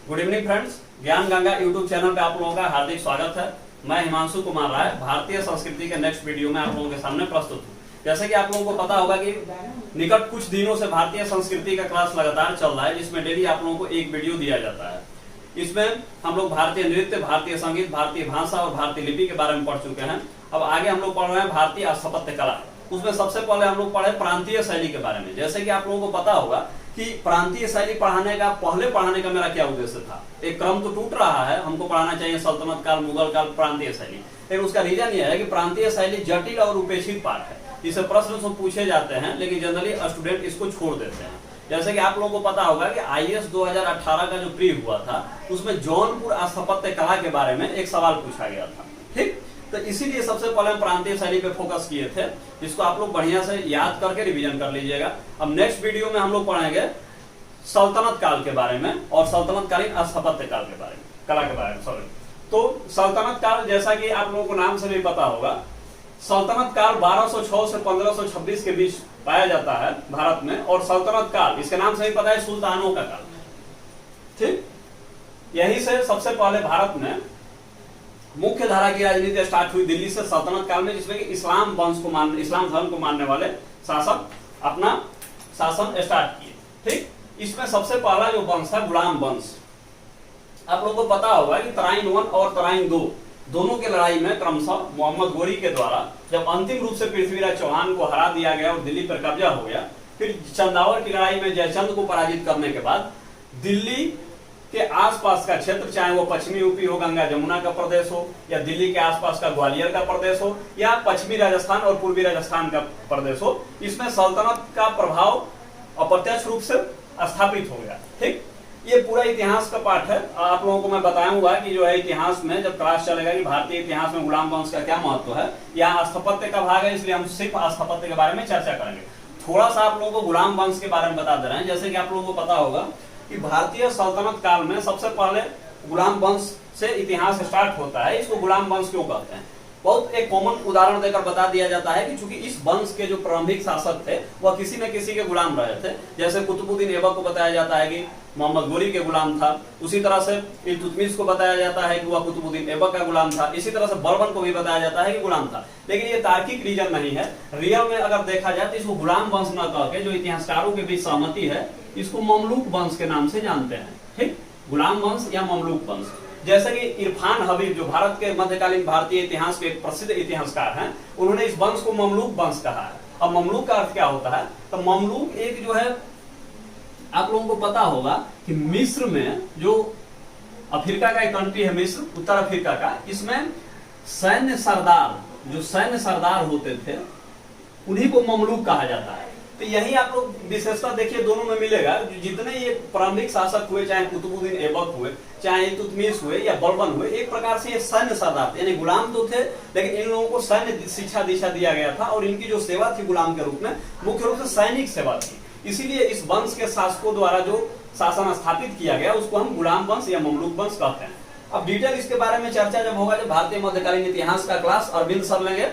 Good evening friends, ज्ञान Ganga YouTube channel पे आप लोगों का हार्दिक स्वागत है। मैं हिमांशु कुमार राय भारतीय संस्कृति के नेक्स्ट वीडियो में आप लोगों के सामने प्रस्तुत हूँ। जैसे कि आप लोगों को पता होगा कि निकट कुछ दिनों से भारतीय संस्कृति का क्लास लगातार चल रहा है, जिसमें डेली आप लोगों को एक वीडियो दिया जाता है। इसमें हम लोग भारतीय नृत्य, भारतीय संगीत, भारतीय भाषा और भारतीय लिपि के बारे में पढ़ चुके हैं। अब आगे हम लोग पढ़ रहे हैं भारतीय स्थापत्य कला। उसमें सबसे पहले हम लोग पढ़े प्रांतीय शैली के बारे में। जैसे कि आप लोगों को पता होगा कि प्रांतीय शैली पढ़ाने का मेरा क्या उद्देश्य था। एक क्रम तो टूट रहा है, हमको पढ़ाना चाहिए सल्तनत काल, मुगल काल, प्रांतीय शैली। लेकिन उसका रीजन यह है कि प्रांतीय शैली जटिल और उपेक्षित पाठ है। इसे प्रश्न तो पूछे जाते हैं, लेकिन जनरली स्टूडेंट इसको छोड़ देते हैं। जैसे कि आप लोगों को पता होगा कि IAS 2018 का जो प्री हुआ था, उसमें जौनपुर स्थापत्य कला के बारे में एक सवाल पूछा गया था। ठीक, तो इसीलिए सबसे पहले हम प्रांतीय शैली पे फोकस किए थे, जिसको आप लोग बढ़िया से याद करके रिवीजन कर लीजिएगा। अब नेक्स्ट वीडियो में हम लोग पढ़ेंगे सल्तनत काल के बारे में और सल्तनतकालीन स्थापत्य काल के बारे में, कला के बारे में। सॉरी, तो सल्तनत काल, जैसा कि आप लोगों को नाम से भी पता होगा, सल्तनत काल 1206 से 1526 के बीच पाया जाता है भारत में। और सल्तनत काल, इसके नाम से ही पता है, सुल्तानों का काल। ठीक, यही से सबसे पहले भारत में मुख्य धारा की राजनीति स्टार्ट हुई दिल्ली से सल्तनत काल में, जिसमें कि इस्लाम धर्म को मानने वाले शासक अपना शासन स्टार्ट किए। ठीक, इसमें सबसे पहला जो वंश था गुलाम वंश। आप लोगों को पता होगा कि तराइन 1 और तराइन 2 दोनों की लड़ाई में क्रमशः मोहम्मद गोरी के द्वारा जब अंतिम रूप से पृथ्वीराज चौहान को हरा दिया गया और दिल्ली पर कब्जा हो गया, फिर चंदावर की लड़ाई में जयचंद को पराजित करने के बाद दिल्ली के आसपास का क्षेत्र, चाहे वो पश्चिमी यूपी हो, गंगा जमुना का प्रदेश हो, या दिल्ली के आसपास का ग्वालियर का प्रदेश हो, या पश्चिमी राजस्थान और पूर्वी राजस्थान का प्रदेश हो, इसमें सल्तनत का प्रभाव अप्रत्यक्ष रूप से स्थापित हो गया। ठीक, ये पूरा इतिहास का पाठ है। आप लोगों को मैं बताऊंगा कि जो है इतिहास में जब क्लास चलेगा कि भारतीय इतिहास में गुलाम वंश का क्या महत्व है। यहाँ स्थापत्य का भाग है, इसलिए हम सिर्फ स्थापत्य के बारे में चर्चा करेंगे। थोड़ा सा आप लोगों को गुलाम वंश के बारे में बता दे रहे हैं। जैसे कि आप लोगों को पता होगा कि भारतीय सल्तनत काल में सबसे पहले गुलाम वंश से इतिहास स्टार्ट होता है। इसको गुलाम वंश क्यों कहते हैं? बहुत एक कॉमन उदाहरण देकर बता दिया जाता है कि चूंकि इस वंश के जो प्रारंभिक शासक थे वह किसी न किसी के गुलाम रहे थे। जैसे कुतुबुद्दीन ऐबक को बताया जाता है कि मोहम्मद गोरी के गुलाम था। उसी तरह से इल्तुतमिश को बताया जाता है कि वह कुतुबुद्दीन ऐबक का गुलाम था। इसी तरह से बर्बन को भी बताया जाता है कि गुलाम था। लेकिन ये तार्किक रीजन नहीं है। रियल में अगर देखा जाए तो इसको गुलाम वंश न कह के, जो इतिहासकारों के बीच सहमति है, इसको ममलूक वंश के नाम से जानते हैं। ठीक, गुलाम वंश या ममलूक वंश। जैसे कि इरफान हबीब, जो भारत के मध्यकालीन भारतीय इतिहास के एक प्रसिद्ध इतिहासकार हैं, उन्होंने इस वंश को ममलूक वंश कहा है। अब ममलूक का अर्थ क्या होता है? तो ममलूक एक जो है, आप लोगों को पता होगा कि मिस्र में, जो अफ्रीका का एक कंट्री है मिस्र, उत्तर अफ्रीका का, इसमें सैन्य सरदार होते थे, उन्हीं को ममलूक कहा जाता है। तो यही आप लोग विशेषता देखिए दोनों में मिलेगा। जितने ये प्रारंभिक शासक हुए, चाहे कुतुबुद्दीन ऐबक हुए, चाहे इल्तुतमिश हुए या बर्बन हुए, एक प्रकार से ये सैन्य सरदार थे। यानी गुलाम तो थे, लेकिन इन लोगों को सैन्य शिक्षा दीक्षा दिया गया था और इनकी जो सेवा थी गुलाम के रूप में, मुख्य रूप से सैनिक सेवा थी। इसीलिए इस वंश के शासकों द्वारा जो शासन स्थापित किया गया उसको हम गुलाम वंश या ममलूक वंश कहते हैं। अब डिटेल इसके बारे में चर्चा जब होगा, जब भारतीय मध्यकालीन इतिहास का क्लास अरविंद सर लेंगे।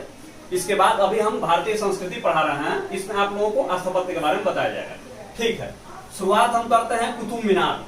इसके बाद अभी हम भारतीय संस्कृति पढ़ा रहे हैं, इसमें आप लोगों को स्थापत्य के बारे में बताया जाएगा। ठीक है, शुरुआत हम करते हैं कुतुब मीनार।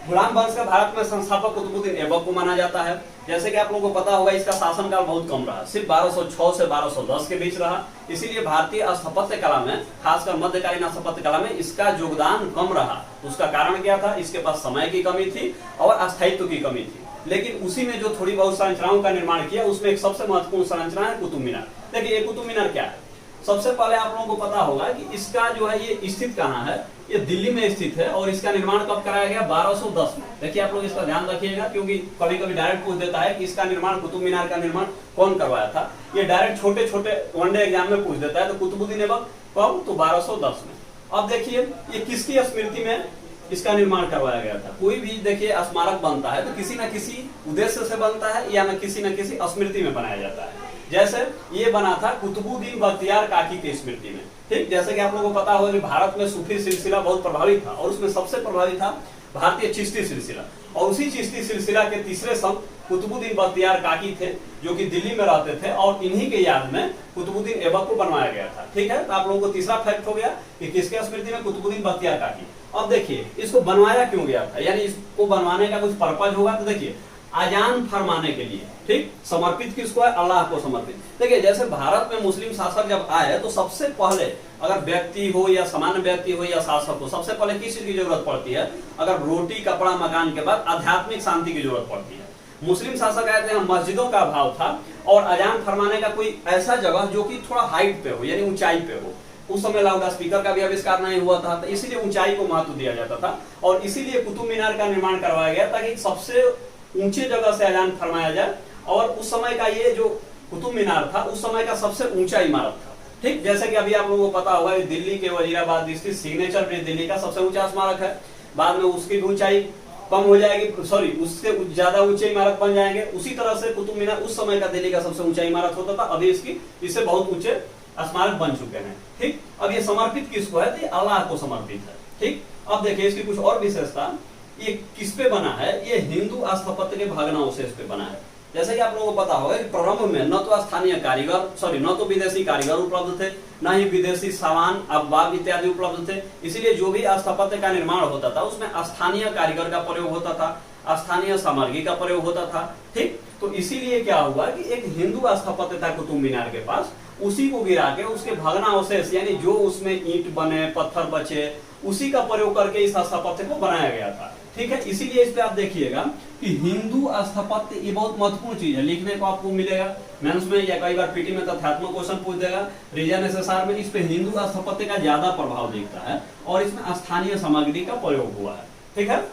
गुलाम वंश का भारत में संस्थापक कुतुबुद्दीन ऐबक को माना जाता है। जैसे कि आप लोगों को पता होगा, इसका शासनकाल बहुत कम रहा, सिर्फ 1206 से 1210 के बीच रहा। इसीलिए भारतीय स्थापत्य कला में, खासकर मध्यकालीन स्थापत्य कला में, इसका योगदान कम रहा। उसका कारण क्या था? इसके पास समय की कमी थी और अस्थायित्व की कमी थी। लेकिन उसी में जो थोड़ी बहुत संरचनाओं का निर्माण किया, उसमें एक सबसे महत्वपूर्ण संरचना है कुतुब मीनार। देखिए, ये कुतुब मीनार क्या है? सबसे पहले आप लोगों को पता होगा कि इसका जो है ये स्थित कहाँ है? ये दिल्ली में स्थित है। और इसका निर्माण कब कराया गया? 1210 में। देखिए, आप लोग इसका ध्यान रखिएगा, क्योंकि कभी कभी डायरेक्ट पूछ देता है कि इसका निर्माण, कुतुब मीनार का निर्माण कौन करवाया था। ये डायरेक्ट छोटे छोटे वनडे एग्जाम में पूछ देता है। तो कुतुबुद्दीन ऐबक कब? तो 1210 में। अब देखिए, ये किसकी स्मृति में इसका निर्माण करवाया गया था? कोई भी देखिए स्मारक बनता है तो किसी न किसी उद्देश्य से बनता है या किसी न किसी स्मृति में बनाया जाता है। जैसे ये बना था कुतुबुद्दीन बख्तियार काकी की स्मृति में। ठीक, जैसे कि आप लोगों को पता होगा कि भारत में सूफी सिलसिला बहुत प्रभावित था और उसमें सबसे प्रभावित था भारतीय चिश्ती सिलसिला। और उसी चिश्ती सिलसिला के तीसरे संत कुतुबुद्दीन बख्तियार काकी थे, जो कि दिल्ली में रहते थे, और इन्हीं के याद में कुतुबुद्दीन ऐबक को बनवाया गया था। ठीक है, तो आप लोगों को तीसरा फैक्ट हो गया कि किसके स्मृति में, कुतुबुद्दीन बख्तियार काकी। अब देखिए इसको बनवाया क्यों गया था, यानी इसको बनवाने का कुछ पर्पज होगा। तो देखिए अजान फरमाने के लिए, ठीक, समर्पित किसको है, अल्लाह को समर्पित। देखिए जैसे भारत में मुस्लिम शासक जब आए तो सबसे पहले अगर व्यक्ति हो या सामान्य व्यक्ति हो या शासक हो, सबसे पहले किस चीज की जरूरत पड़ती है, अगर रोटी कपड़ा मकान के बाद आध्यात्मिक शांति की जरूरत पड़ती है। मुस्लिम शासक आए थे, मस्जिदों का अभाव था और अजान फरमाने का कोई ऐसा जगह जो कि थोड़ा हाइट पे हो, यानी ऊंचाई पे हो। उस समय लाउड स्पीकर का भी आविष्कार नहीं हुआ था, तो इसीलिए ऊंचाई को महत्व दिया जाता था और इसीलिए कुतुब मीनार का निर्माण करवाया गया ताकि सबसे ऊंचे जगह से अजान फरमाया जाए। और उस समय का ये जो कुतुब मीनार था उस समय का सबसे ऊंचा इमारत था। ठीक, जैसे कि अभी आप लोगों को पता होगा दिल्ली के वजीराबाद स्थित सिग्नेचर ब्रिज दिल्ली का सबसे ऊंचा स्मारक है। बाद में उसकी भी ऊंचाई कम हो जाएगी, सॉरी उससे ज्यादा ऊंचे इमारत बन जाएंगे। उसी तरह से कुतुब मीनार उस समय का दिल्ली का सबसे ऊंचा इमारत होता था, अभी इससे बहुत ऊंचे स्मारक बन चुके हैं। ठीक, अब ये समर्पित किसको है, तो ये अल्लाह को समर्पित है। ठीक, अब देखिए इसकी कुछ और विशेषता, ये किस पे बना है, ये हिंदू स्थापत्य के भग्नावशेष पे बना है। जैसे कि आप लोगों को पता होगा कि प्रारंभ में न तो स्थानीय कारीगर, सॉरी न तो विदेशी कारीगर उपलब्ध थे, न ही विदेशी सामान अववाब इत्यादि उपलब्ध थे। इसीलिए जो भी स्थापत्य का निर्माण होता था उसमें स्थानीय कारीगर का प्रयोग होता था, स्थानीय सामग्री का प्रयोग होता था। ठीक, तो इसीलिए क्या हुआ कि एक हिंदू स्थापत्य था कुतुब मीनार के पास, उसी को गिरा के उसके भग्नावशेष यानी जो उसमें ईंट बने पत्थर बचे उसी का प्रयोग करके इस स्थापत्य को बनाया गया था। ठीक है, इसीलिए इस पे आप देखिएगा कि हिंदू स्थापत्य ये बहुत महत्वपूर्ण चीज है, लिखने को आपको मिलेगा मेंस में या कई बार पीटी में तथ्यात्मक क्वेश्चन पूछ देगा। रीजन एसएसआर में इस पे हिंदू स्थापत्य का ज्यादा प्रभाव दिखता है और इसमें स्थानीय सामग्री का प्रयोग हुआ है। ठीक है,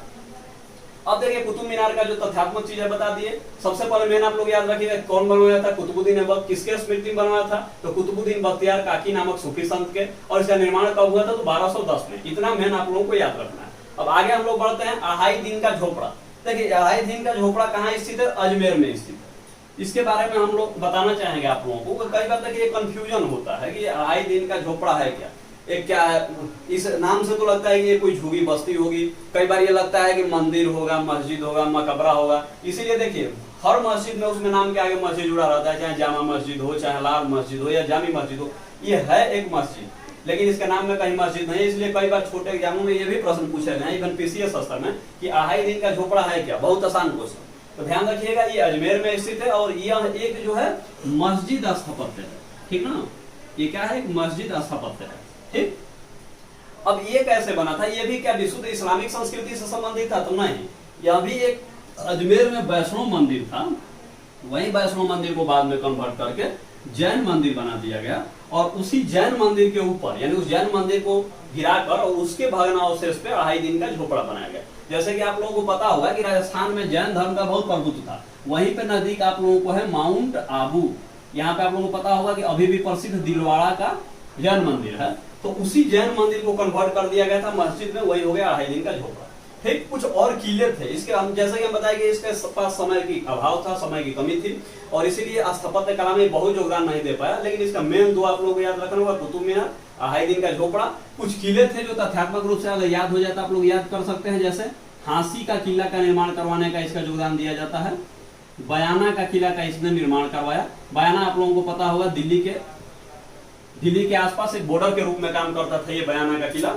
अब देखिए कुतुब मीनार का जो तथ्यात्मक चीज है बता दिए। सबसे पहले मेन आप लोग याद रखिएगा कौन बनवाया था, कुतुबुद्दीन ऐबक। किसके स्मृति में बनवाया था, तो कुतुबुद्दीन बख्तियार काकी नामक सूफी संत के, और इसका निर्माण कब हुआ था, तो 1210 में। इतना मेन आप लोगों को याद रखना है। अब आगे हम लोग बढ़ते हैं, अढ़ाई दिन का झोपड़ा। देखिए अढ़ाई दिन का झोपड़ा कहाँ स्थित है, अजमेर में स्थित है। इसके बारे में हम लोग बताना चाहेंगे आप लोगों को। कई बार देखिए कंफ्यूजन होता है कि अढ़ाई दिन का झोपड़ा है क्या, एक क्या है, इस नाम से तो लगता है कि ये कोई झुगी बस्ती होगी, कई बार ये लगता है कि मंदिर होगा, मस्जिद होगा, मकबरा होगा। इसीलिए देखिए हर मस्जिद में उसमें नाम के आगे मस्जिद जुड़ा रहता है, चाहे जामा मस्जिद हो, चाहे लाल मस्जिद हो या जामी मस्जिद हो। ये है एक मस्जिद, लेकिन इसके नाम में कहीं मस्जिद नहीं है। इसलिए कई बार छोटे एग्जामों में ये भी प्रश्न पूछे गए इवन पीसीएस स्तर में कि अढ़ाई दिन का झोपड़ा है क्या, बहुत आसान क्वेश्चन। तो ध्यान रखिएगा ये अजमेर में स्थित है और यह एक जो है मस्जिद स्थापत्य है। ठीक ना, ये क्या है, एक मस्जिद स्थापत्य है। ठीक, अब ये कैसे बना था, ये भी क्या विशुद्ध इस्लामिक संस्कृति से संबंधित था, तो नहीं, यह भी एक अजमेर में वैष्णव मंदिर था। वही वैष्णव मंदिर को बाद में कन्वर्ट करके जैन मंदिर बना दिया गया और उसी जैन मंदिर के ऊपर यानी उस जैन मंदिर को गिराकर और उसके भग्नावशेष पे अढ़ाई दिन का झोपड़ा बनाया गया। जैसे कि आप लोगों को पता होगा कि राजस्थान में जैन धर्म का बहुत प्रभुत्व था। वहीं पे नजदीक आप लोगों को है माउंट आबू, यहाँ पे आप लोगों को पता होगा कि अभी भी प्रसिद्ध दिलवाड़ा का जैन मंदिर है। तो उसी जैन मंदिर को कन्वर्ट कर दिया गया था मस्जिद में, वही हो गया अढ़ाई दिन का झोपड़ा। ठीक, कुछ और किले थे इसके, हम जैसे कि हम बताएंगे इसके पास समय की अभाव था, समय की कमी थी और इसीलिए स्थापत्य कला में बहुत योगदान नहीं दे पाया। लेकिन इसका मेन दो आप लोगों को याद रखना होगा, कुतुब मीनार, अढ़ाई दिन का झोपड़ा। कुछ किले थे जो तथ्यात्मक रूप से अगर याद हो जाता आप लोग याद कर सकते हैं, जैसे हांसी का किला का निर्माण करवाने का इसका योगदान दिया जाता है। बयाना का किला का इसने निर्माण करवाया। बयाना आप लोगों को पता होगा दिल्ली के आसपास एक बॉर्डर के रूप में काम करता था ये बयाना का किला।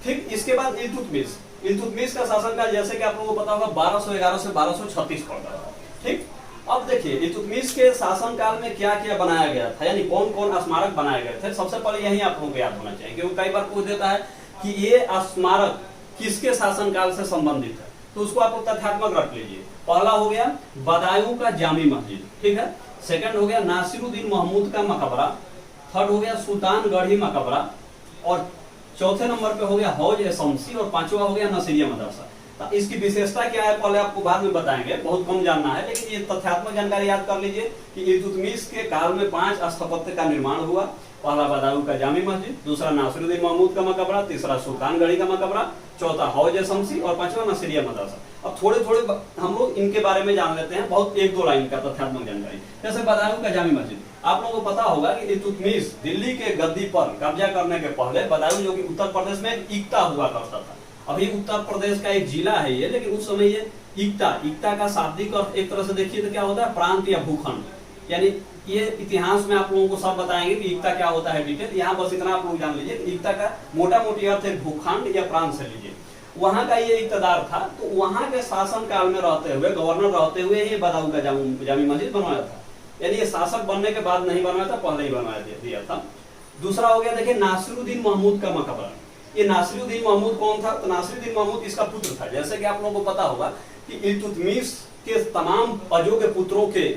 ठीक, इसके बाद इल्तुतमिश का शासनकाल जैसे कि आप लोगों को पता होगा 1211 से 1236 पड़ता था। ठीक, अब देखिए इल्तुतमिश के शासनकाल में क्या क्या बनाया गया था, यानी कौन कौन स्मारक बनाए गए थे। सबसे पहले यही आप लोगों को याद होना चाहिए क्योंकि कई बार पूछ देता है कि ये स्मारक किसके शासनकाल से संबंधित है, तो उसको आप लोग तथ्यात्मक रख लीजिए। पहला हो गया बदायूं का जामी मस्जिद, ठीक है। सेकंड हो गया नासिरुद्दीन महमूद का मकबरा। थर्ड हो गया सुल्तानगढ़ी मकबरा और चौथे नंबर पे हो गया हौज ए शमसी और पांचवा हो गया नसीरिया मदरसा। तो इसकी विशेषता क्या है पहले आपको बाद में बताएंगे, बहुत कम जानना है, लेकिन ये तथ्यात्मक जानकारी याद कर लीजिए कि इल्तुतमिश के काल में 5 स्थापत्य का निर्माण हुआ। पहला बदायूं का जामी मस्जिद, दूसरा नासिरुद्दीन महमूद का मकबरा, तीसरा सुल्तानगढ़ी का मकबरा, चौथा हौज ए शमसी और पांचवा नसीरिया मदरसा। अब थोड़े थोड़े हम लोग इनके बारे में जान लेते हैं, बहुत 1-2 लाइन का तथ्यात्मक जानकारी। जैसे बदायूं का जामी मस्जिद, आप लोगों को पता होगा कि इल्तुतमिश दिल्ली के गद्दी पर कब्जा करने के पहले बदायूं जो कि उत्तर प्रदेश में इक्ता हुआ करता था अभी उत्तर प्रदेश का एक जिला है ये, लेकिन उस समय ये इक्ता का शाब्दिक अर्थ एक तरह से देखिए तो क्या होता है, प्रांत या भूखंड। यानी ये इतिहास में आप लोगों को सब बताएंगे कि इक्ता क्या होता है डिटेल, यहाँ बस इतना आप लोग जान लीजिए। इक्ता का मोटा मोटी अर्थ है भूखंड या प्रांत से लीजिए। वहां का ये इक्तदार था, तो वहां के शासन काल में रहते हुए, गवर्नर रहते हुए ये बदाऊं का जामी मस्जिद बनवाया था। यानी ये शासक बनने के बाद नहीं बनवाया था, पहले ही बनवाया दिया था। दूसरा हो गया देखिए नासिरुद्दीन महमूद का मकबरा। ये नासिरुद्दीन महमूद कौन था, तो नासिरुद्दीन महमूद इसका पुत्र था। जैसे कि आप लोगों को पता होगा कि इल्तुतमिश के तमाम अयोग्य पुत्रों के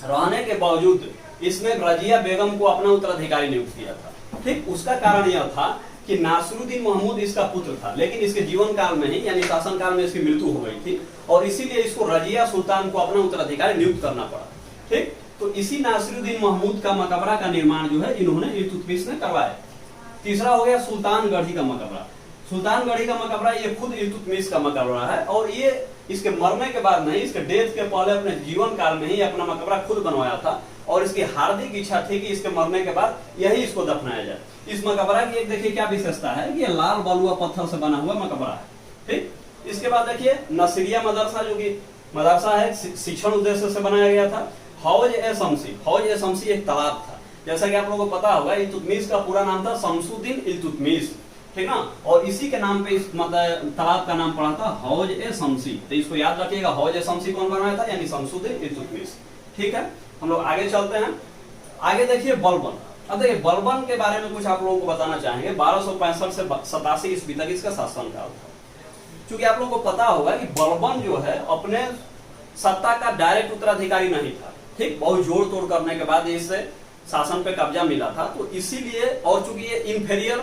रहने के बावजूद इसने रजिया बेगम को अपना उत्तराधिकारी नियुक्त किया था। ठीक, उसका कारण यह था कि नासिरुद्दीन महमूद इसका पुत्र था, लेकिन इसके जीवन काल में ही यानी शासन काल में इसकी मृत्यु हो गई थी और इसीलिए इसको रजिया सुल्तान को अपना उत्तराधिकारी नियुक्त करना पड़ा। ठीक, तो इसी नासिरुद्दीन महमूद का मकबरा का निर्माण जो है इन्होंने इल्तुतमिश ने करवाया। तीसरा हो गया सुल्तानगढ़ी का मकबरा। सुल्तानगढ़ी का मकबरा ये खुद इल्तुतमिश का मकबरा है और ये इसके मरने के बाद नहीं, इसके डेथ के पहले अपने जीवन काल में ही अपना मकबरा खुद बनवाया था और इसकी हार्दिक इच्छा थी कि इसके मरने के बाद यही इसको दफनाया जाए। इस मकबरा की एक देखिए क्या विशेषता है कि ये लाल बलुआ पत्थर से बना हुआ मकबरा है। ठीक, इसके बाद देखिए नसीरिया मदरसा, जो कि मदरसा है शिक्षण उद्देश्य से बनाया गया था। हौज ए शमसी, हौज ए शमसी एक तालाब था। जैसा कि आप लोगों को पता होगा इल्तुतमिश का पूरा नाम था शमसुद्दीन इल्तुतमिश, ठीक ना, और इसी के नाम पे इस तालाब का नाम पड़ा था हौज ए शमसी। तो इसको याद रखिएगा, हौज ए शमसी कौन बनाया था, यानी शमसुद्दीन इल्तुतमिश। ठीक है, हम लोग आगे चलते हैं। आगे देखिए बलबन। अब देखिए बलबन के बारे में कुछ आप लोगों को बताना चाहेंगे। 1265 से 87 ईस्वी तक इसका शासनकाल था। क्योंकि आप लोगों को पता होगा कि बलबन जो है अपने सत्ता का डायरेक्ट उत्तराधिकारी नहीं था। ठीक, बहुत जोड़ तोड़ करने के बाद इससे शासन पे कब्जा मिला था, तो इसीलिए, और चूंकि ये इंफीरियर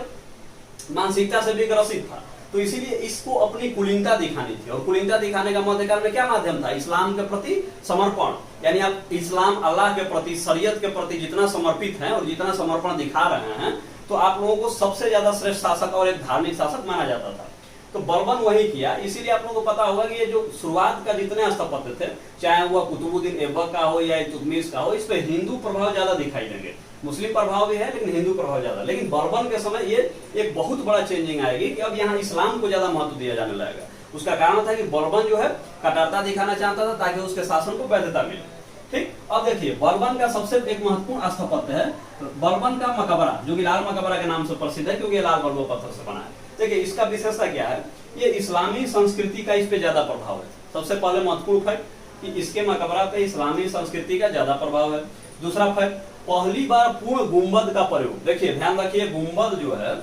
मानसिकता से भी ग्रसित था, तो इसीलिए इसको अपनी कुलीनता दिखानी थी। और कुलीनता दिखाने का मध्यकाल में क्या माध्यम था, इस्लाम के प्रति समर्पण। यानी आप इस्लाम अल्लाह के प्रति, शरीयत के प्रति जितना समर्पित हैं और जितना समर्पण दिखा रहे हैं, तो आप लोगों को सबसे ज्यादा श्रेष्ठ शासक और एक धार्मिक शासक माना जाता था। तो बलबन वही किया। इसीलिए आप लोगों को पता होगा कि ये जो शुरुआत का जितने स्थापत्य थे, चाहे वो कुतुबुद्दीन ऐबक का हो या इल्तुतमिश का हो, इस पे हिंदू प्रभाव ज्यादा दिखाई देंगे। मुस्लिम प्रभाव भी है लेकिन हिंदू प्रभाव ज्यादा। लेकिन बलबन के समय ये एक बहुत बड़ा चेंजिंग आएगी कि अब यहाँ इस्लाम को ज्यादा महत्व दिया जाने लगेगा। उसका कारण था कि बलबन जो है कट्टरता दिखाना चाहता था ताकि उसके शासन को वैधता मिले। ठीक, अब देखिए बलबन का सबसे एक महत्वपूर्ण स्थापत्य है बलबन का मकबरा, जो कि लाल मकबरा के नाम से प्रसिद्ध है क्योंकि ये लाल बलुआ पत्थर से बना है। देखिए इसका विशेषता क्या है, ये इस्लामी संस्कृति का इस पे ज्यादा प्रभाव है। सबसे पहले महत्वपूर्ण फैक्ट कि इसके मकबरा पे इस्लामी संस्कृति का ज्यादा प्रभाव है। दूसरा फैक्ट, पहली बार पूर्ण गुंबद का प्रयोग। देखिए ध्यान रखिए, गुंबद जो है,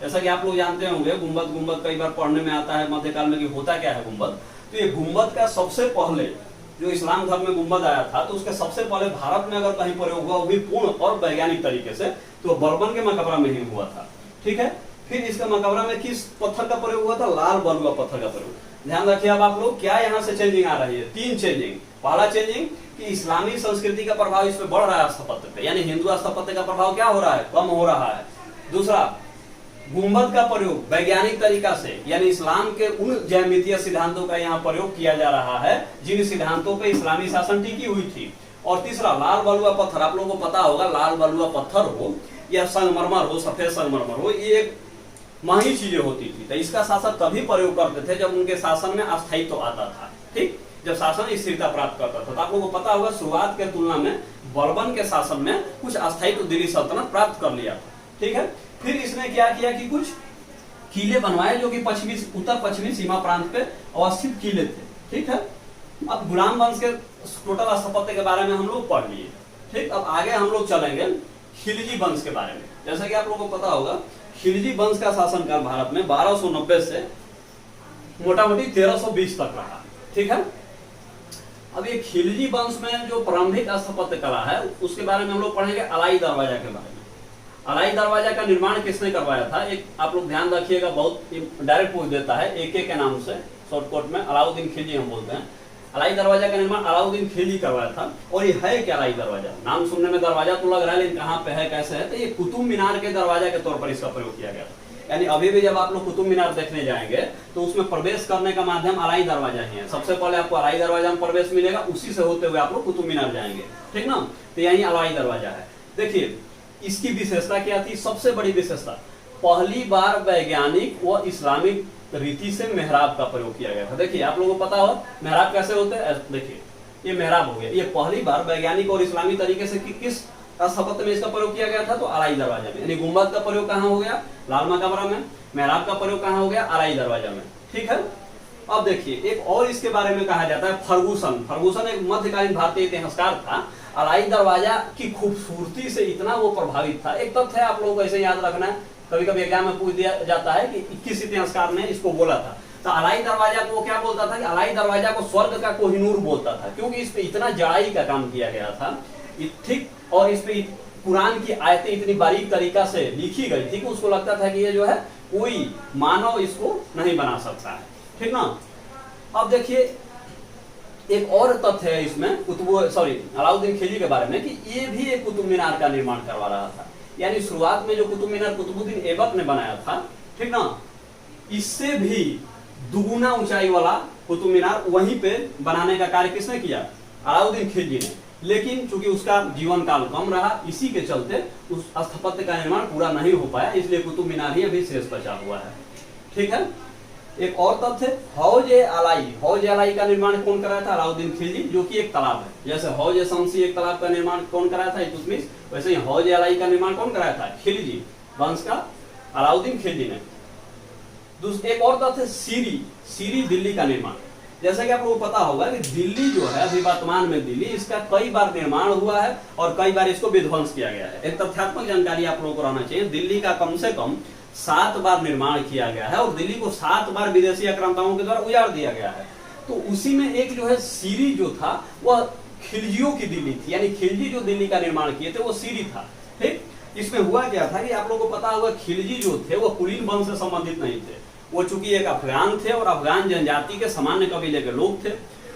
जैसा कि आप लोग जानते होंगे, गुंबद कई बार पढ़ने में आता है मध्यकाल में कि होता क्या है गुंबद। तो ये गुंबद का सबसे पहले जो इस्लाम धर्म में गुंबद आया था, तो उसके सबसे पहले भारत में अगर कहीं प्रयोग हुआ वो भी पूर्ण और वैज्ञानिक तरीके से, तो बलबन के मकबरा में ही हुआ था। ठीक है, फिर इसका मकबरा में किस पत्थर का प्रयोग हुआ था, लाल बलुआ पत्थर का प्रयोग। ध्यान रखिए अब आप लोग, क्या यहाँ से चेंजिंग आ रही है, 3 चेंजिंग। पहला चेंजिंग कि इस्लामी संस्कृति का प्रभाव इस पे बढ़ रहा है स्थापत्य पे, यानी हिंदू स्थापत्य का प्रभाव क्या हो रहा है, कम हो रहा है। दूसरा, गुंबद का प्रयोग वैज्ञानिक तरीका से, यानी इस्लाम के उन ज्यामितीय सिद्धांतों का यहाँ प्रयोग किया जा रहा है जिन सिद्धांतों पे इस्लामी शासन टिकी हुई थी। और तीसरा, लाल बलुआ पत्थर। आप लोगों को पता होगा लाल बलुआ पत्थर हो या संगमरमर हो, सफेद संगमरमर हो, ये एक महंगी चीजें होती थी। तो इसका शासक तभी प्रयोग करते थे जब उनके शासन में अस्थायित्व आता था। ठीक, जब शासन स्थिरता प्राप्त करता था। तो आप लोगों को पता होगा शुरुआत के तुलना में बलबन के शासन में कुछ अस्थायित्व दिल्ली सल्तनत प्राप्त कर लिया था। ठीक है, फिर इसने क्या किया कि कुछ किले बनवाए जो कि उत्तर पश्चिमी सीमा प्रांत पे अवस्थित किले थे। ठीक है, अब गुलाम वंश के टोटल स्थापत्य के बारे में हम लोग पढ़ लिए। ठीक, अब आगे हम लोग चलेंगे खिलजी वंश के बारे में। जैसा कि आप लोगों को पता होगा खिलजी वंश का शासनकाल भारत में 1290 से मोटा मोटी 1320 तक रहा। ठीक है, अब ये खिलजी वंश में जो प्रारंभिक स्थापत्य कला है उसके बारे में हम लोग पढ़ेंगे अलाई दरवाजा के बारे में। अलाई दरवाजा का निर्माण किसने करवाया था, एक आप लोग ध्यान रखिएगा, बहुत डायरेक्ट पूछ देता है AK के नाम से, शॉर्टकट में अलाउद्दीन खिलजी हम बोलते हैं। अलाई दरवाजा का निर्माण अलाउद्दीन खिलजी करवाया था। और ये है क्या अलाई दरवाजा, नाम सुनने में दरवाजा तो लग रहा है लेकिन कहाँ पे है कैसे है, तो ये कुतुब मीनार के दरवाजा के तौर पर इसका प्रयोग किया गया था। यानी अभी भी जब आप लोग कुतुब मीनार देखने जाएंगे तो उसमें प्रवेश करने का माध्यम अलाई दरवाजा ही है। सबसे पहले आपको अलाई दरवाजा में प्रवेश मिलेगा, उसी से होते हुए आप लोग कुतुब मीनार जाएंगे। ठीक ना, तो यही अलाई दरवाजा है। देखिए इसकी विशेषता क्या थी, सबसे बड़ी विशेषता पहली बार वैज्ञानिक व इस्लामिक रीति से मेहराब का प्रयोग किया गया था। देखिए आप लोगों को पता हो मेहराब कैसे होते हैं, देखिए ये मेहराब हो गया, ये पहली बार वैज्ञानिक और इस्लामी तरीके से किस स्थापत्य में इसका प्रयोग किया गया था, तो अलाई दरवाजा में। यानी गुंबद का प्रयोग कहाँ हो गया, लाल मकबरा में। मेहराब का प्रयोग कहाँ हो गया, अलाई दरवाजा में। ठीक है। अब देखिए एक और इसके बारे में कहा जाता है फर्गुसन एक मध्यकालीन भारतीय इतिहासकार था। अलाई दरवाजा की खूबसूरती से इतना वो प्रभावित था। एक तथ्य है आप लोगों को ऐसे याद रखना है, कभी कभी एग्जाम में पूछ दिया जाता है कि किस इतिहासकार ने इसको बोला था। तो अलाई दरवाजा को क्या बोलता था कि अलाई दरवाजा को स्वर्ग का कोहिनूर बोलता था, क्योंकि इस पे इतना जड़ाई का काम किया गया था। ठीक, और इस पे कुरान की आयतें इतनी बारीक तरीका से लिखी गई थी कि उसको लगता था कि ये जो है कोई मानव इसको नहीं बना सकता है। ठीक ना। अब देखिए एक और तथ्य है इसमें अलाउद्दीन खिलजी के बारे में कि ये भी एक कुतुब मीनार का निर्माण करवा रहा था। यानी शुरुआत में जो कुतुब मीनार कुतुबुद्दीन ऐबक ने बनाया था, ठीक ना, इससे भी दुगुना ऊंचाई वाला कुतुब मीनार वहीं पे बनाने का कार्य किसने किया, अलाउद्दीन खिलजी ने। लेकिन चूंकि उसका जीवन काल कम रहा, इसी के चलते उस स्थापत्य का निर्माण पूरा नहीं हो पाया, इसलिए कुतुब मीनार ही अभी शेष बचा हुआ है। ठीक है। एक और तथ्य, हौज अलाई का निर्माण कौन कराया था, अलाउद्दीन खिलजी, जो कि एक तालाब है। जैसे हौज शमसी एक तालाब का निर्माण कौन कराया था, इल्तुतमिश, वैसे ही हौज अलाई का निर्माण कौन कराया था, खिलजी वंश का अलाउद्दीन खिलजी ने। एक और तथ्य, सीरी दिल्ली का निर्माण। जैसा कि आप लोगों को पता होगा कि दिल्ली जो है अभी वर्तमान में दिल्ली, इसका कई बार निर्माण हुआ है और कई बार इसको विध्वंस किया गया है। एक तथ्यात्मक जानकारी आप लोगों को रहना चाहिए, दिल्ली का कम से कम 7 बार निर्माण किया गया है और दिल्ली को 7 बार विदेशी आक्रांताओं के द्वारा उजाड़ दिया गया है। तो उसी में एक जो है सीरी जो था वह खिलजियों की दिल्ली थी, यानी खिलजी जो दिल्ली का निर्माण किए थे वो सीरी था। ठीक, इसमें हुआ क्या था कि आप लोगों को पता होगा खिलजी जो थे वो कुलीन वंश से संबंधित नहीं थे, वो चूंकि एक अफगान थे और अफगान जनजाति के सामान्य कबीले के लोग थे।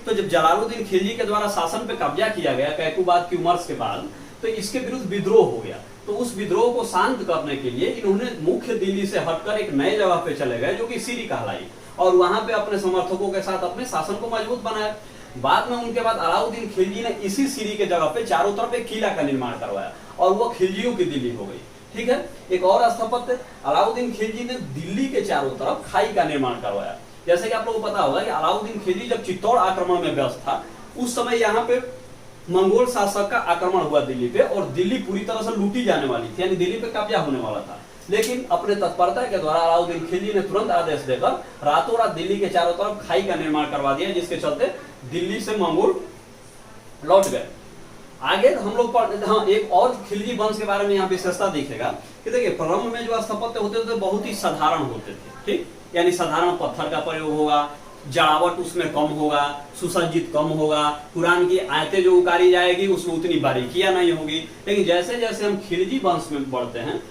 तो जब जलालुद्दीन खिलजी के द्वारा शासन पे कब्जा किया गया कैकुबाद की उमर्स के बाद, तो इसके विरुद्ध विद्रोह हो गया। तो उस विद्रोह को शांत करने के लिए इन्होंने मुख्य दिल्ली से हटकर एक नए जगह पे चले गए जो कि सीरी कहलाई, और वहां पे अपने समर्थकों के साथ अपने शासन को मजबूत बनाया। बाद में उनके बाद अलाउद्दीन खिलजी ने इसी सीरी के जगह पे चारों तरफ एक किला का निर्माण करवाया और वो खिलजियों की दिल्ली हो गई। ठीक है। एक और स्थापत्य, अलाउद्दीन खिलजी ने दिल्ली के चारों तरफ खाई का निर्माण करवाया। जैसे कि आप लोगों को पता होगा कि अलाउद्दीन खिलजी जब चित्तौड़ आक्रमण में व्यस्त था, उस समय यहाँ पे मंगोल शासक का आक्रमण हुआ दिल्ली पे और दिल्ली पूरी तरह से लूटी जाने वाली थी, यानी दिल्ली पे कब्जा होने वाला था। लेकिन अपने तत्परता के द्वारा अलाउद्दीन खिलजी ने तुरंत आदेश देकर रातों रात दिल्ली के चारों तरफ खाई का निर्माण करवा दिया, जिसके चलते दिल्ली से मंगोल लौट गए। आगे हम लोग हाँ, एक और खिलजी वंश के बारे में यहाँ विशेषता दिखेगा कि देखिए प्रारंभ में जो स्थापत्य होते थे बहुत ही साधारण होते थे। ठीक, यानी साधारण पत्थर का प्रयोग होगा, जड़ावट उसमें कम होगा, सुसज्जित कम होगा, कुरान की आयतें जो उतारी जाएगी उसमें उतनी बारीकियां नहीं होगी। लेकिन जैसे जैसे हम खिलजी वंश में बढ़ते हैं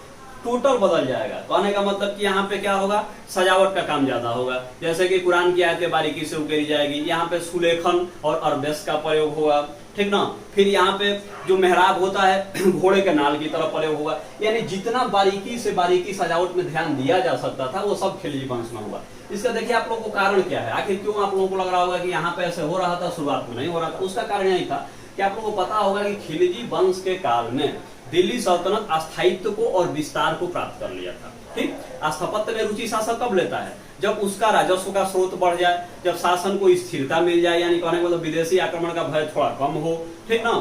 टोटल बदल जाएगा। कहने का मतलब कि यहाँ पे क्या होगा, सजावट का काम ज्यादा होगा। जैसे कि कुरान की आयतें बारीकी से उकेरी जाएगी, यहाँ पे सुलेखन और अरबेस का प्रयोग होगा। ठीक ना। फिर यहाँ पे जो मेहराब होता है घोड़े के नाल की तरफ प्रयोग होगा। यानी जितना बारीकी से बारीकी सजावट में ध्यान दिया जा सकता था वो सब खिलजी वंश में हुआ। इसका देखिए आप लोगों को कारण क्या है, आखिर क्यों आप लोगों को लग रहा होगा कि यहाँ पे ऐसे हो रहा था, शुरुआत में नहीं हो रहा था। उसका कारण यही था कि आप लोगों को पता होगा कि खिलजी वंश के काल में दिल्ली सल्तनत अस्थायित्व को और विस्तार को प्राप्त कर लिया था। ठीक, स्थापत्य में रुचि शासक कब लेता है, जब उसका राजस्व का स्रोत बढ़ जाए, जब शासन को स्थिरता मिल जाए, यानी कहने का मतलब विदेशी आक्रमण का भय थोड़ा कम हो। ठीक ना।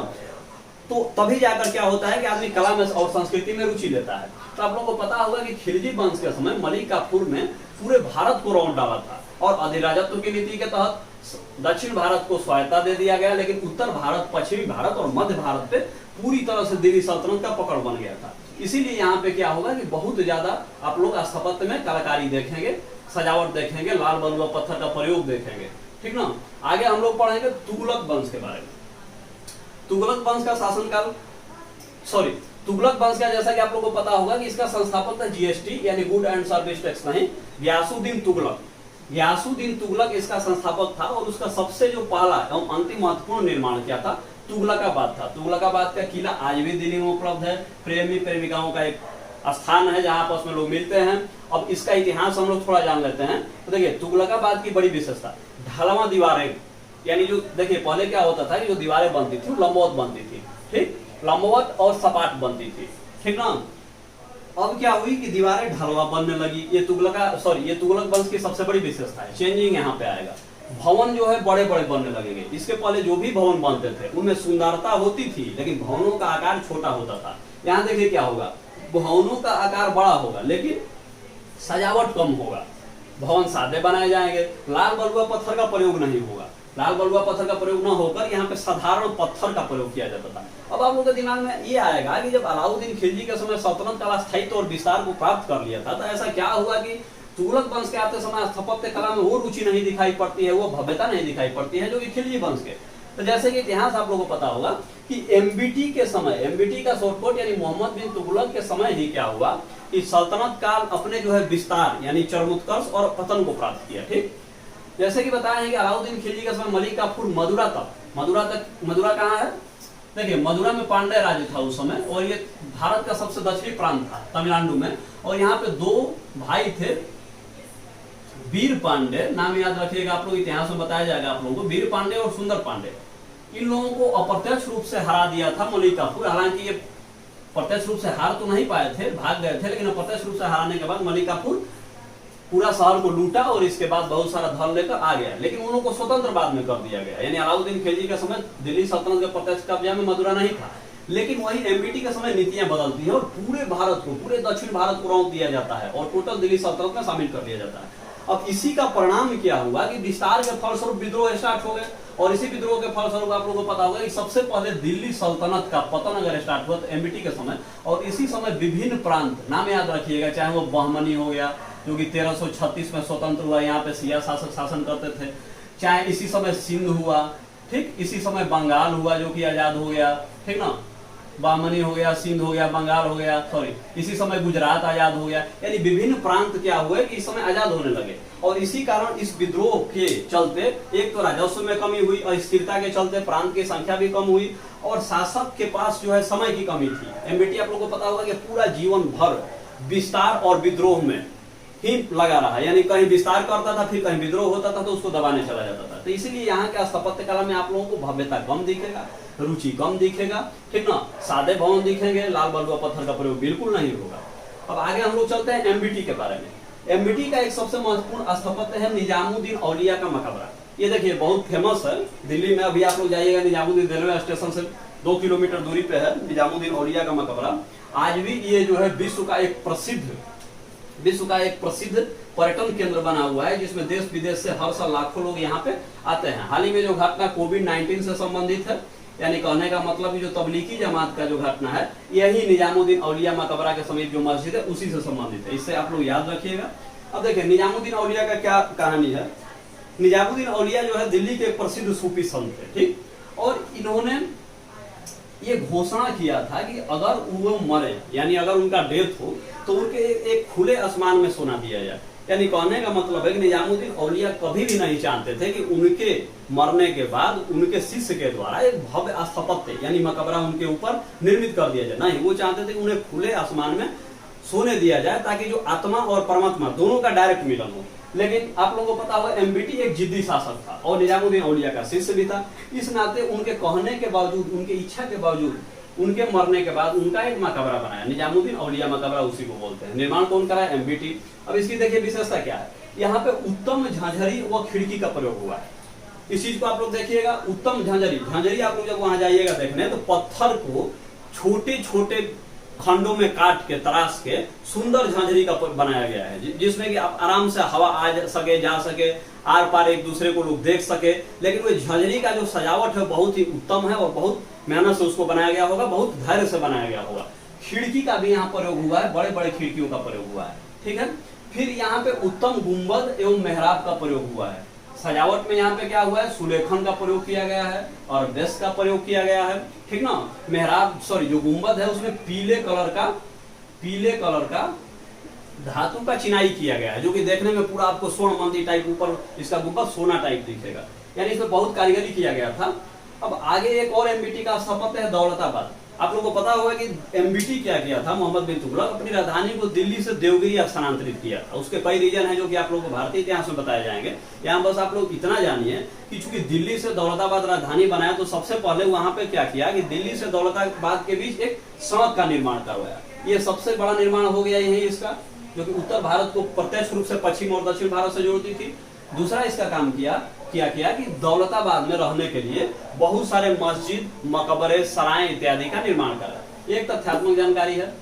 तो तभी जाकर क्या होता है कि आदमी कला में और संस्कृति में रुचि लेता है। तो आप लोगों को पता होगा कि खिलजी वंश के समय मलिक काफूर ने पूरे भारत को रौंद डाला था और अधिराजत्व की नीति के तहत दक्षिण भारत को स्वायत्ता दे दिया गया, लेकिन उत्तर भारत, पश्चिमी भारत और मध्य भारत पे पूरी तरह से दिल्ली सल्तनत का पकड़ बन गया था। इसीलिए यहाँ पे क्या होगा कि बहुत ज्यादा आप लोग स्थापत्य में कलाकारी देखेंगे, सजावट देखेंगे, लाल बलुआ पत्थर का प्रयोग देखेंगे। ठीक ना। आगे हम लोग पढ़ेंगे तुगलक वंश के बारे में। तुगलक वंश का शासनकाल, तुगलक वंश का जैसा कि आप लोगों को पता होगा कि इसका संस्थापक था जीएसटी यानी गुड एंड सर्विस टैक्स नहीं, गयासुद्दीन तुगलक। गयासुद्दीन तुगलक इसका संस्थापक था और उसका सबसे जो पहला एवं अंतिम महत्वपूर्ण निर्माण क्या था, तुगलकाबाद था। तुगलकाबाद का किला आज भी दिल्ली में उपलब्ध है, प्रेमी प्रेमिकाओं का एक स्थान है जहां आपस में लोग मिलते हैं। अब इसका इतिहास हम लोग थोड़ा जान लेते हैं। तो देखिए तुगलकाबाद की बड़ी विशेषता, ढलवा दीवारें, यानी जो देखिए पहले क्या होता था कि जो दीवारें बनती थी लंबवत बनती थी। ठीक, लंबवत और सपाट बनती थी। ठीक ना। अब क्या हुई कि दीवारें ढलवा बनने लगी। ये तुगलक वंश की सबसे बड़ी विशेषता है। चेंजिंग यहाँ पे आएगा। भवन जो है बड़े बड़े बनने लगेंगे। इसके पहले जो भी भवन बनते थे उनमें सुंदरता होती थी, लेकिन भवनों का आकार छोटा होता था। यहाँ देखिए क्या होगा, भवनों का आकार बड़ा होगा लेकिन सजावट कम होगा। भवन सादे बनाए जाएंगे, लाल बलुआ पत्थर का प्रयोग नहीं होगा। लाल बलुआ पत्थर का प्रयोग न होकर यहाँ पे साधारण पत्थर का प्रयोग किया जाता था। अब आप लोगों के दिमाग में ये आएगा कि जब अलाउद्दीन खिलजी के समय सल्तनत का स्थायित्व और विस्तार को प्राप्त कर लिया था, तो ऐसा क्या हुआ कि तुगलक वंश के आते समय स्थापत्य कला में वो रुचि नहीं दिखाई पड़ती है, वो भव्यता नहीं दिखाई पड़ती है जो कि खिलजी वंश के। तो जैसे कि इतिहास आप लोगों को पता होगा कि एमबीटी के समय, एमबीटी का शॉर्टकट यानी मोहम्मद बिन तुगलक के समय ही क्या हुआ कि सल्तनत काल अपने जो है विस्तार यानी चरमोत्कर्ष और पतन को प्राप्त किया। ठीक, जैसे कि बताया है कि अलाउद्दीन खिलजी के समय मलिक काफूर मदुरा कहाँ है, देखिए मदुरा में पांड्य राज्य था उस समय, और ये भारत का सबसे दक्षिणी प्रांत था तमिलनाडु में। और यहाँ पे दो भाई थे, वीर पांडे, नाम याद रखिएगा आप लोग, इतिहास में बताया जाएगा आप लोगों को, वीर पांडे और सुंदर पांडे। इन लोगों को अप्रत्यक्ष रूप से हरा दिया था मलिक काफूर। हालांकि ये प्रत्यक्ष रूप से हार तो नहीं पाए थे, भाग गए थे, लेकिन अप्रत्यक्ष रूप से हारने के बाद मलिक काफूर पूरा शहर को लूटा और इसके बाद बहुत सारा धन लेकर आ गया। लेकिन उन लोगों को स्वतंत्र बाद में कर दिया गया। यानी अलाउद्दीन खिलजी के समय दिल्ली सल्तनत के प्रत्यक्ष कब्जा में मदुरा नहीं था, लेकिन वही एमबीटी के समय नीतियां बदलती है और पूरे भारत को, पूरे दक्षिण भारत को रौंद दिया जाता है और टोटल दिल्ली सल्तनत में शामिल कर लिया जाता है। अब इसी का परिणाम क्या हुआ कि विस्तार के फलस्वरूप विद्रोह स्टार्ट हो गए, और इसी विद्रोह के फलस्वरूप आप लोगों को पता होगा कि सबसे पहले दिल्ली सल्तनत का पतन अगर स्टार्ट हुआ तो एमबीटी के समय। और इसी समय विभिन्न प्रांत, नाम याद रखिएगा, चाहे वो बहमनी हो गया जो कि 1336 में स्वतंत्र हुआ, यहाँ पे सिया शासक शासन करते थे, चाहे इसी समय सिंध हुआ, ठीक, इसी समय बंगाल हुआ जो कि आजाद हो गया, ठीक ना, बामनी हो गया, सिंध हो गया, बंगाल हो गया, सॉरी इसी समय गुजरात आजाद हो गया। यानी विभिन्न प्रांत क्या हुए कि इस समय आजाद होने लगे। और इसी कारण इस विद्रोह के चलते एक तो राजस्व में कमी हुई, अस्थिरता के चलते प्रांत की संख्या भी कम हुई, और शासक के पास जो है समय की कमी थी। एमबीटी आप लोगों को पता होगा कि पूरा जीवन भर विस्तार और विद्रोह में ही लगा रहा, यानी कहीं विस्तार करता था, फिर कहीं विद्रोह होता था तो उसको दबाने चला जाता था। तो इसीलिए यहाँ के स्थापत्य कला में आप लोगों को भव्यता कम दिखेगा, रुचि कम दिखेगा, ठीक ना, सादे भवन दिखेंगे, लाल बलुआ पत्थर का प्रयोग बिल्कुल नहीं होगा। अब आगे हम लोग चलते हैं एमबीटी के बारे में। एमबीटी का एक सबसे महत्वपूर्ण स्थापत्य है निजामुद्दीन औलिया का मकबरा। ये देखिए बहुत फेमस है, दिल्ली में अभी आप लोग जाइएगा निजामुद्दीन रेलवे स्टेशन से 2 किलोमीटर दूरी पे है निजामुद्दीन औलिया का मकबरा। आज भी ये जो है विश्व का एक प्रसिद्ध पर्यटन केंद्र बना हुआ है, जिसमें देश विदेश से हर साल लाखों लोग यहाँ पे आते हैं। हाल ही में जो घटना कोविड-19 से संबंधित है, यानी कहने का मतलब जो तबलीगी जमात का जो घटना है, यही निजामुद्दीन औलिया मकबरा के समीप जो मस्जिद है उसी से संबंधित है। इससे आप लोग याद रखिएगा। अब देखिए निजामुद्दीन औलिया का क्या कहानी है। निजामुद्दीन औलिया जो है दिल्ली के एक प्रसिद्ध सूफी संत है, ठीक, और इन्होंने ये घोषणा किया था कि अगर वो मरे, यानी अगर उनका डेथ हो, तो उनके एक खुले आसमान में सोना दिया जाए। यानी कहने का मतलब है कि निजामुद्दीन औलिया कभी भी नहीं चाहते थे कि उनके मरने के बाद उनके शिष्य के द्वारा एक भव्य स्थापत्य यानी मकबरा उनके ऊपर निर्मित कर दिया जाए। नहीं, वो चाहते थे कि उन्हें खुले आसमान में सोने दिया जाए, ताकि जो आत्मा और परमात्मा दोनों का डायरेक्ट मिलन हो। लेकिन आप लोगों को पता होगा एमबीटी एक जिद्दी शासक था और निजामुद्दीन औलिया का शिष्य भी था। इस नाते उनके कहने के बावजूद, उनके इच्छा के बावजूद, उनके मरने के बाद उनका एक मकबरा बनाया, निजामुद्दीन औलिया मकबरा उसी को बोलते हैं। निर्माण कौन करा है? एमबीटी। अब इसकी देखिए विशेषता क्या है, यहाँ पे उत्तम झांझरी व खिड़की का प्रयोग हुआ है। इस चीज को आप लोग देखिएगा, उत्तम झांझरी आप लोग जब वहां जाइएगा देखने, तो पत्थर को छोटे छोटे खंडों में काट के तराश के सुंदर झांझरी का बनाया गया है, जिसमें कि आप आराम से हवा आ सके, जा सके, आर पार एक दूसरे को लोग देख सके। लेकिन वो झांझरी का जो सजावट है बहुत ही उत्तम है और बहुत मेहनत से उसको बनाया गया होगा, बहुत धैर्य से बनाया गया होगा। खिड़की का भी यहाँ प्रयोग हुआ है, बड़े बड़े खिड़कियों का प्रयोग हुआ है, ठीक है। फिर यहाँ पे उत्तम गुंबद एवं मेहराब का प्रयोग हुआ है। सजावट में यहाँ पे क्या हुआ है, सुलेखन का प्रयोग किया गया है और बेस का प्रयोग किया गया है, ठीक ना। मेहराब जो गुंबद है उसमें पीले कलर का धातु का चिनाई किया गया है, जो कि देखने में पूरा आपको स्वर्ण मंदिर टाइप, ऊपर इसका गुंबद सोना टाइप दिखेगा, यानी इसमें बहुत कारीगरी किया गया था। अब आगे एक और एमबीटी का स्थापत्य है दौलताबाद। आप लोगों को पता होगा कि एमबीटी क्या किया था, मोहम्मद बिन तुगलक अपनी राजधानी को दिल्ली से देवगिरी स्थानांतरित किया था। उसके कई रीजन है जो कि आप लोगों को भारतीय इतिहास में बताए जाएंगे। यहाँ बस आप लोग इतना जानिए कि चूंकि दिल्ली से दौलताबाद राजधानी बनाया, तो सबसे पहले वहां पे क्या किया कि दिल्ली से दौलताबाद के बीच एक सड़क का निर्माण करवाया। ये सबसे बड़ा निर्माण हो गया यही इसका, जो कि उत्तर भारत को प्रत्यक्ष रूप से पश्चिम और दक्षिण भारत से जोड़ती थी। दूसरा इसका काम किया कि दौलताबाद में रहने के लिए बहुत सारे मस्जिद, मकबरे, सराय इत्यादि का निर्माण करा। एक तथ्यात्मक जानकारी है।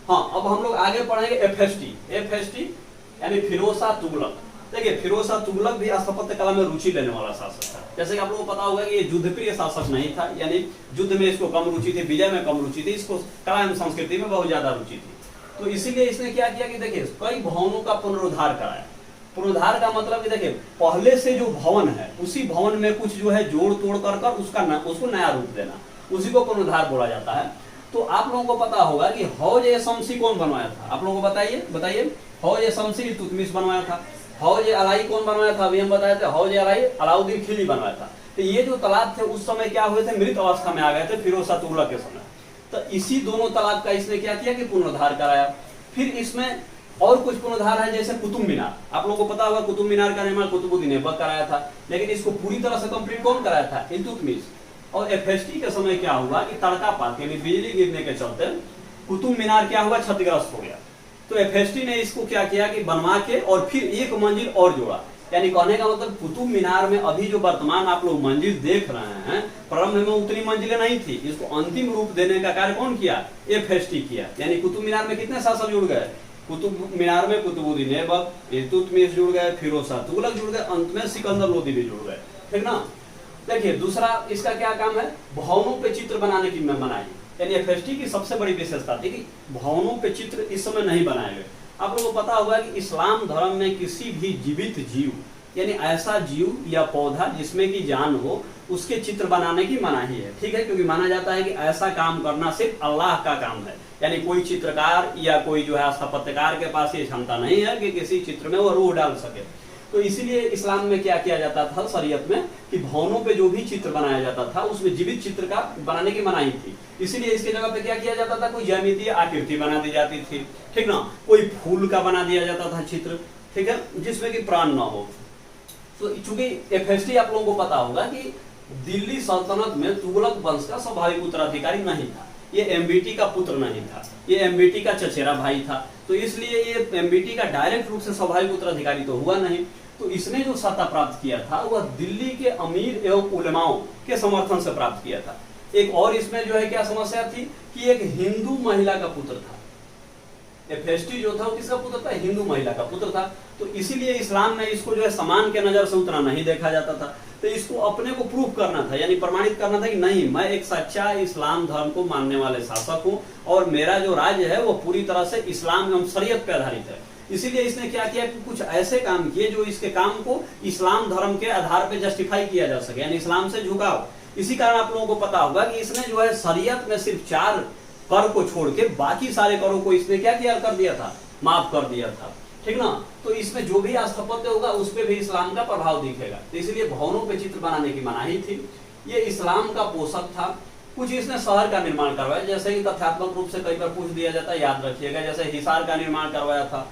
हाँ, अब हम लोग आगे पढ़ेंगे एफएसटी यानी फिरोज शाह तुगलक। देखिए, फिरोज शाह तुगलक भी स्थापत्य कला में रुचि लेने वाला शासक था। जैसे कि आप लोगों को पता होगा कि ये युद्धप्रिय शासक नहीं था, यानी युद्ध में इसको कम रुचि थी, विजय में कम रुचि थी, इसको कला एवं संस्कृति में बहुत ज्यादा रुचि थी। तो इसीलिए इसने क्या किया कि देखिए कई भवनों का पुनरुद्धार कराया। पुनरुद्धार का मतलब कि देखिए पहले से जो भवन है उसी भवन में कुछ जो है जोड़ तोड़ कर उसको नया रूप देना, उसी को पुनरुद्धार बोला जाता है। तो आप लोगों को पता होगा कि हौज-ए-शमसी कौन बनवाया था? आप लोगों को बताइए। हौज-ए-शमसी इल्तुतमिश बनवाया था। हौज-ए-अलाई कौन बनवाया था? अभी हम बताए थे हौज-ए-अलाई अलाउद्दीन खिलजी बनवाया था। तो ये जो तालाब थे उस समय क्या हुए थे? मृत अवस्था में आ गए थे फिरोज शाह तुगलक के समय। तो इसी दोनों तालाब का इसने क्या किया कि पुनरुद्धार कराया। फिर इसमें और कुछ पुनरुद्धार है, जैसे कुतुब मीनार। आप लोगों को पता होगा कुतुब मीनार का निर्माण कुतुबुद्दीन ऐबक कराया था, लेकिन इसको पूरी तरह से कंप्लीट कौन कराया था? इल्तुतमिश। और एफएसटी के समय क्या हुआ कि तड़कापात यानी बिजली गिरने के चलते कुतुब मीनार क्या हुआ? क्षतिग्रस्त हो गया। तो एफएसटी ने इसको क्या किया कि बनवा के और फिर एक मंजिल और जोड़ा। यानी कहने का मतलब कुतुब मीनार में अभी जो वर्तमान आप लोग मंजिल देख रहे हैं, प्रारंभ में उतनी मंजिलें नहीं थी। इसको अंतिम रूप देने का कार्य कौन किया? एफएसटी किया। यानी कुतुब मीनार में कितने शासक जुड़ गए? कुतुब मीनार में कुतुबुद्दीन ऐबक, इल्तुतमिश जुड़ गए, फिरोज शाह तुगलक जुड़ गए, अंत में सिकंदर लोदी भी जुड़ गए। ठीक ना? देखिए, दूसरा इसका क्या काम है? भवनों पे चित्र बनाने की मनाही। यानी एफएसटी की सबसे बड़ी विशेषता थी कि भवनों पे चित्र इस समय नहीं बनाए गए। आप लोगों को पता होगा कि इस्लाम धर्म में किसी भी जीवित जीव यानी ऐसा जीव या पौधा जिसमें की जान हो उसके चित्र बनाने की मनाही है। ठीक है, क्योंकि माना जाता है कि ऐसा काम करना सिर्फ अल्लाह का काम है। यानी कोई चित्रकार या कोई जो है स्थापत्यकार के पास ये क्षमता नहीं है कि किसी चित्र में वो रूह डाल सके। तो इसीलिए इस्लाम में क्या किया जाता था शरीयत में कि भवनों पे जो भी चित्र बनाया जाता था उसमें जीवित चित्र का बनाने की मनाही थी। इसीलिए इसके जगह पे क्या किया जाता था? कोई ज्यामितीय आकृति बना दी जाती थी। ठीक ना? कोई फूल का बना दिया जाता था चित्र, ठीक है, जिसमें कि प्राण ना हो। तो चूंकि एफएसटी आप लोगों को पता होगा कि दिल्ली सल्तनत में तुगलक वंश का स्वाभाविक उत्तराधिकारी नहीं था। ये एमबीटी का पुत्र नहीं था, ये एमबीटी का चचेरा भाई था। तो इसलिए ये एमबीटी का डायरेक्ट रूप से स्वाभाविक उत्तराधिकारी तो हुआ नहीं। तो इसने जो सत्ता प्राप्त किया था वह दिल्ली के अमीर एवं उलेमाओं के समर्थन से प्राप्त किया था। एक और इसमें जो है क्या समस्या थी कि एक हिंदू महिला का पुत्र था। एफएसटी जो था वो किसका पुत्र था? हिंदू महिला का पुत्र था। तो इसीलिए इस्लाम में इसको जो है समान के नजर से उतना नहीं देखा जाता था। तो इसको अपने को प्रूफ करना था, यानी प्रमाणित करना था कि नहीं, मैं एक सच्चा इस्लाम धर्म को मानने वाले शासक हूँ और मेरा जो राज्य है वो पूरी तरह से इस्लाम एवं शरीयत पे आधारित है। इसीलिए इसने क्या किया कि कुछ ऐसे काम किए जो इसके काम को इस्लाम धर्म के आधार पे जस्टिफाई किया जा सके, यानी इस्लाम से झुकाव। इसी कारण आप लोगों को पता होगा कि इसने जो है शरीयत में सिर्फ 4 कर को छोड़ के बाकी सारे करों को इसने क्या किया कर दिया था? माफ कर दिया था। ठीक ना? तो इसमें जो भी स्थापत्य होगा उस पर भी इस्लाम का प्रभाव दिखेगा। तो इसलिए भवनों पे चित्र बनाने की मनाही थी। ये इस्लाम का पोषक था। कुछ इसने शहर का निर्माण करवाया, जैसे कि तथ्यात्मक रूप से कई बार पूछ दिया जाता है, याद रखिएगा। जैसे हिसार का निर्माण करवाया था,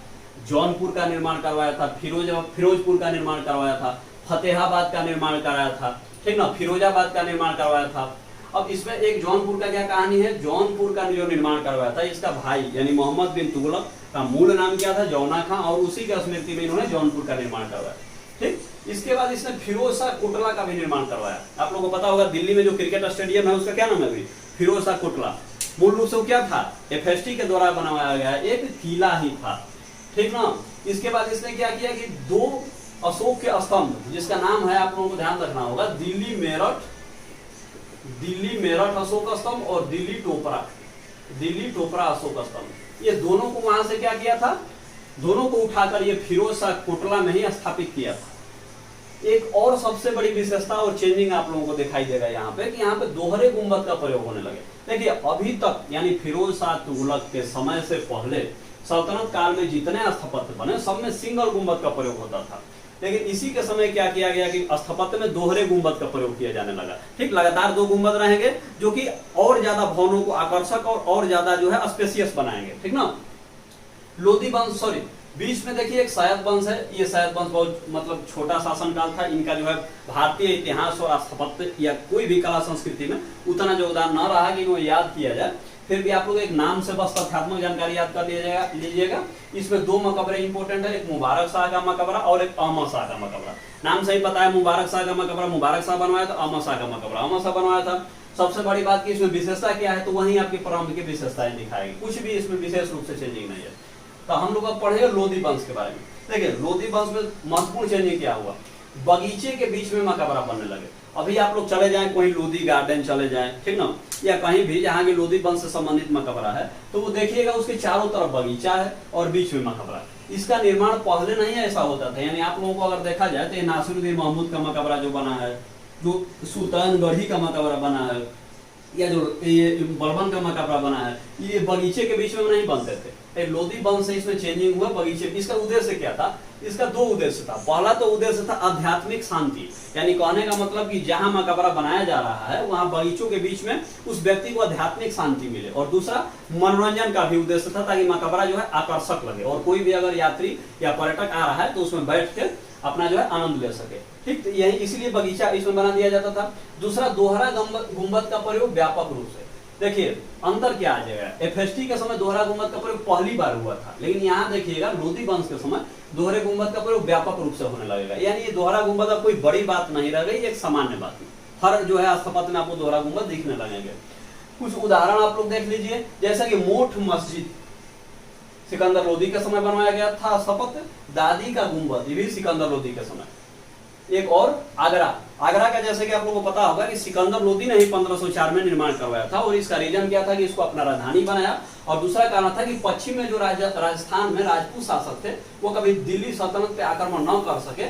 जौनपुर का निर्माण करवाया था, फिरोजपुर का निर्माण करवाया था, फतेहाबाद का निर्माण कराया था, ठीक ना, फिरोजाबाद का निर्माण करवाया था। अब इसमें एक जौनपुर का क्या कहानी है? जौनपुर का जो निर्माण करवाया था इसका भाई यानी मोहम्मद बिन तुगलक का मूल नाम क्या था? जौना खां, और उसी की स्मृति में इन्होंने जौनपुर का निर्माण करवाया। ठीक, इसके बाद इसने फिरोज शाह कोटला का भी निर्माण करवाया। आप लोगों को पता होगा दिल्ली में जो क्रिकेट स्टेडियम है उसका क्या नाम है? अभी फिरोज शाह कोटला। मूल रूप से वो क्या था? एफएसटी के द्वारा बनवाया गया एक किला ही था। ठीक ना? इसके बाद इसने क्या किया कि 2 अशोक के स्तंभ, जिसका नाम है, आप लोगों को ध्यान रखना होगा, दिल्ली मेरठ अशोक स्तंभ और दिल्ली टोपरा अशोक स्तंभ, ये दोनों को वहां से क्या किया था? दोनों को उठाकर ये फिरोज शाह कोटला में ही स्थापित किया था। एक और सबसे बड़ी विशेषता और चेंजिंग आप लोगों को दिखाई देगा यहाँ पे कि यहाँ पे दोहरे गुंबद का प्रयोग होने लगे। देखिए, अभी तक यानी फिरोज शाह तुगलक के समय से पहले सल्तनत काल में जितने स्थापत्य बने सब में सिंगल गुंबद का प्रयोग होता था, लेकिन इसी के समय क्या किया गया कि स्थापत्य में दोहरे गुंबद का प्रयोग किया जाने लगा। ठीक, लगातार 2 गुंबद रहेंगे जो कि और ज्यादा भवनों को आकर्षक और ज्यादा जो है स्पेसियस बनाएंगे। ठीक ना? लोधी वंश, सॉरी, बीच में देखिए एक शायद वंश है। ये शायद वंश बहुत मतलब छोटा शासनकाल था। इनका जो है भारतीय इतिहास और स्थापत्य या कोई भी कला संस्कृति में उतना योगदान न रहा कि वो याद किया जाए। फिर भी आप लोग एक नाम से बस तथ्यात्मक जानकारी याद कर लीजिएगा। इसमें 2 मकबरे इंपॉर्टेंट है, एक मुबारक शाह का मकबरा और एक अहमद शाह का मकबरा। नाम से ही पता है मुबारक शाह का मकबरा मुबारक शाह बनवाया था, अहमद शाह का मकबरा अहमद शाह बनवाया था। सबसे बड़ी बात की इसमें विशेषता क्या है, तो वहीं आपकी प्रारंभ की विशेषताएं दिखाएगी, कुछ भी इसमें विशेष रूप से चेंजिंग नहीं है। तो हम लोग अब पढ़ेंगे लोधी वंश के बारे में। देखिए लोधी वंश में महत्वपूर्ण चेंजिंग क्या हुआ, बगीचे के बीच में मकबरा बनने लगे। अभी आप लोग चले जाएं कोई लोधी गार्डन चले जाएं, ठीक ना, या कहीं भी जहाँ की लोधी वंश से संबंधित मकबरा है, तो वो देखिएगा उसके चारों तरफ बगीचा है और बीच में मकबरा। इसका निर्माण पहले नहीं ऐसा होता था, यानी आप लोगों को अगर देखा जाए तो नासिरुद्दीन महमूद का मकबरा जो बना है, जो सुल्तानगढ़ी का मकबरा बना है, या जो ये बलबन का मकबरा बना है, ये बगीचे के बीच में नहीं बनते थे। लोधी वंश से इसमें चेंजिंग हुआ बगीचे। इसका उद्देश्य क्या था, इसका 2 उद्देश्य था। पहला तो उद्देश्य था आध्यात्मिक शांति, यानी कहने का मतलब कि जहां मकबरा बनाया जा रहा है वहां बगीचों के बीच में उस व्यक्ति को आध्यात्मिक शांति मिले, और दूसरा मनोरंजन का भी उद्देश्य था, ताकि मकबरा जो है आकर्षक लगे और कोई भी अगर यात्री या पर्यटक आ रहा है तो उसमें बैठ के अपना जो है आनंद ले सके। ठीक, तो यही इसलिए बगीचा इसमें बना दिया जाता था। दूसरा, दोहरा गुंबद का प्रयोग व्यापक रूप से। देखिए अंतर क्या आ जाएगा, एफएसटी के समय दोहरा गुंबद का प्रयोग पहली बार हुआ था, लेकिन यहाँ देखिएगा लोधी वंश के समय दोहरे गुंबद का प्रयोग व्यापक रूप से होने लगेगा। यानी ये दोहरा गुंबद अब कोई बड़ी बात नहीं रह गई, एक सामान्य बात है। हर जो है स्थापत्य में आपको दोहरा गुंबद दिखने लगेंगे। कुछ उदाहरण आप लोग देख लीजिए, जैसा कि मोठ मस्जिद सिकंदर लोधी के समय बनवाया गया था स्थापत्य। दादी का गुंबद ये भी सिकंदर लोधी के समय। एक और आगरा का, जैसे कि आप लोगों को पता होगा कि सिकंदर लोधी ने ही 1504 में निर्माण करवाया था, और इसका रीजन क्या था कि इसको अपना राजधानी बनाया। और दूसरा कारण था कि पश्चिम में जो राजस्थान में राजपूत शासक थे वो कभी दिल्ली सल्तनत पे आक्रमण न कर सके,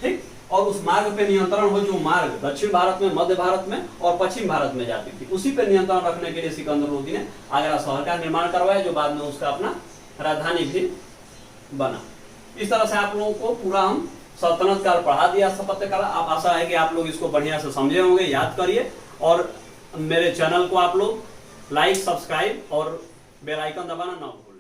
ठीक, और उस मार्ग पे नियंत्रण हो जो मार्ग दक्षिण भारत में, मध्य भारत में और पश्चिम भारत में जाती थी, उसी पे नियंत्रण रखने के लिए सिकंदर लोधी ने आगरा शहर का निर्माण करवाया, जो बाद में उसका अपना राजधानी भी बना। इस तरह से आप लोगों को पूरा हम सल्तनत काल पढ़ा दिया, स्थापत्य काल। आप आशा है कि आप लोग इसको बढ़िया से समझे होंगे, याद करिए, और मेरे चैनल को आप लोग लाइक, सब्सक्राइब और बेल आइकन दबाना ना भूलें।